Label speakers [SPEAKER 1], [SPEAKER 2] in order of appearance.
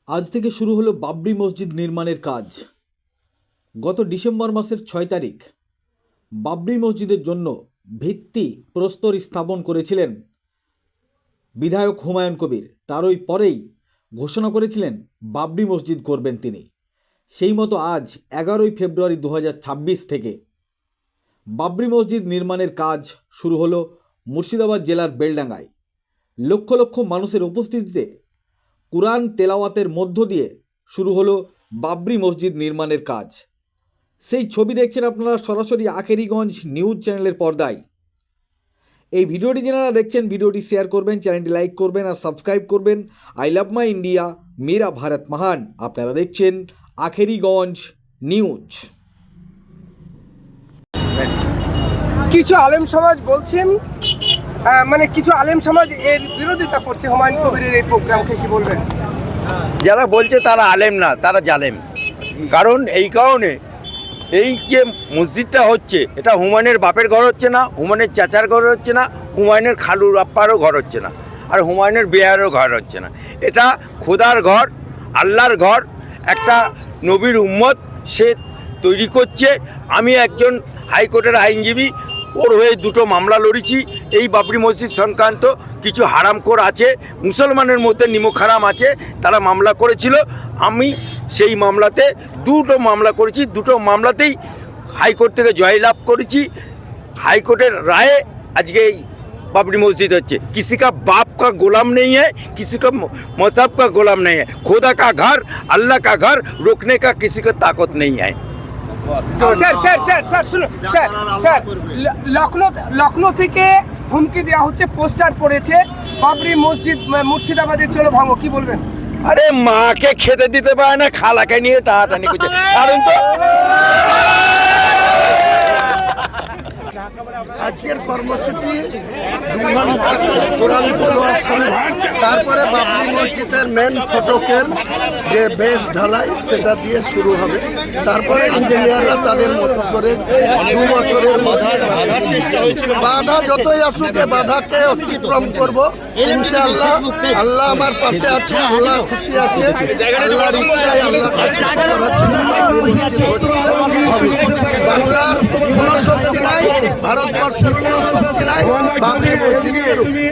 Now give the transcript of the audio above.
[SPEAKER 1] আজ থেকে শুরু হলো বাবরি মসজিদ নির্মাণের কাজ। গত ডিসেম্বর মাসের 6 তারিখ বাবরি মসজিদের জন্য ভিত্তি প্রস্তর স্থাপন করেছিলেন বিধায়ক হুমায়ুন কবির। তারই পরেই ঘোষণা করেছিলেন বাবরি মসজিদ করবেন তিনি। সেই মতো আজ 11ই ফেব্রুয়ারি 2026 থেকে বাবরি মসজিদ নির্মাণের কাজ শুরু হলো মুর্শিদাবাদ জেলার বেলডাঙ্গায়। লক্ষ লক্ষ মানুষের উপস্থিতিতে কুরআন তেলাওয়াতের মধ্য দিয়ে শুরু হলো বাবরি মসজিদ নির্মাণের কাজ। সেই ছবি দেখছেন আপনারা সরাসরি আখেরিগঞ্জ নিউজ চ্যানেলের পর্দায়। এই ভিডিওটি যারা দেখছেন ভিডিওটি শেয়ার করবেন, চ্যানেলটি লাইক করবেন আর সাবস্ক্রাইব করবেন। আই লাভ মাই ইন্ডিয়া, মেরা ভারত মহান। আপনারা দেখছেন আখেরিগঞ্জ নিউজ।
[SPEAKER 2] কিছু আলেম সমাজ বলছেন, কিছু আলেম সমাজ এর বিরোধিতা করছে হুমায়ুন কবিরের এই প্রোগ্রামকে, কি বলবেন?
[SPEAKER 3] যারা বলছে তারা আলেম না, তারা জালেম। কারণ এই কারণে এই যে মসজিদটা হচ্ছে, এটা হুমায়ুনের বাপের ঘর হচ্ছে না, হুমায়ুনের চাচার ঘর হচ্ছে না, হুমায়ুনের খালুর আপ্পারও ঘর হচ্ছে না, আর হুমায়ুনের বিহারেরও ঘর হচ্ছে না। এটা খোদার ঘর, আল্লাহর ঘর, একটা নবীর উম্মত সে তৈরি করছে। আমি একজন হাইকোর্টের আইনজীবী, ওর হয়ে দুটো মামলা লড়েছি। এই বাবরি মসজিদ সংক্রান্ত কিছু হারামখোর আছে, মুসলমানের মধ্যে নিমক হারাম আছে, তারা মামলা করেছিল। আমি সেই মামলাতে দুটো মামলা করেছি, দুটো মামলাতেই হাইকোর্ট থেকে জয়লাভ করেছি। হাইকোর্টের রায়ে আজকে এই बाबरी मस्जिद होच्छे। किसी का बाप का गुलाम नहीं है, किसी का मजहब का गुलाम नहीं है। खुदा का घर, अल्लाह का घर रोकने का किसी को ताकत नहीं है।
[SPEAKER 2] স্যার শুনুন স্যার, লখনৌ থেকে হুমকি দেওয়া হচ্ছে, পোস্টার পড়েছে বাবরি মসজিদ মুর্শিদাবাদের, চলো ভাঙো, কি বলবেন?
[SPEAKER 3] আরে মাকে খেতে দিতে পারে না, খালাকে নিয়ে টানাটানি করছে, ছাড়ুন তো।
[SPEAKER 4] আজকের কর্মসূচি 2 ঘন্টা কোরআন তেলাওয়াত হবে, তারপরে বাবরি মসজিদের মেন ফটকের যে বেশ ঢালাই সেটা দিয়ে শুরু হবে। তারপরে ইঞ্জিনিয়াররা তাদের মতো করে 2 বছরের বাধার চেষ্টা হয়েছিল, বাধা যতই আসুক বাধাকে অতিক্রম করব ইনশাআল্লাহ। আল্লাহ আমার পাশে আছে, আল্লাহ খুশি আছে, আল্লাহর ইচ্ছায় আল্লাহ হবে। বাংলার কোনো শক্তি নাই, ভারতবর্ষের কোনো শক্তি নাই বাবরি মসজিদকে রুখে।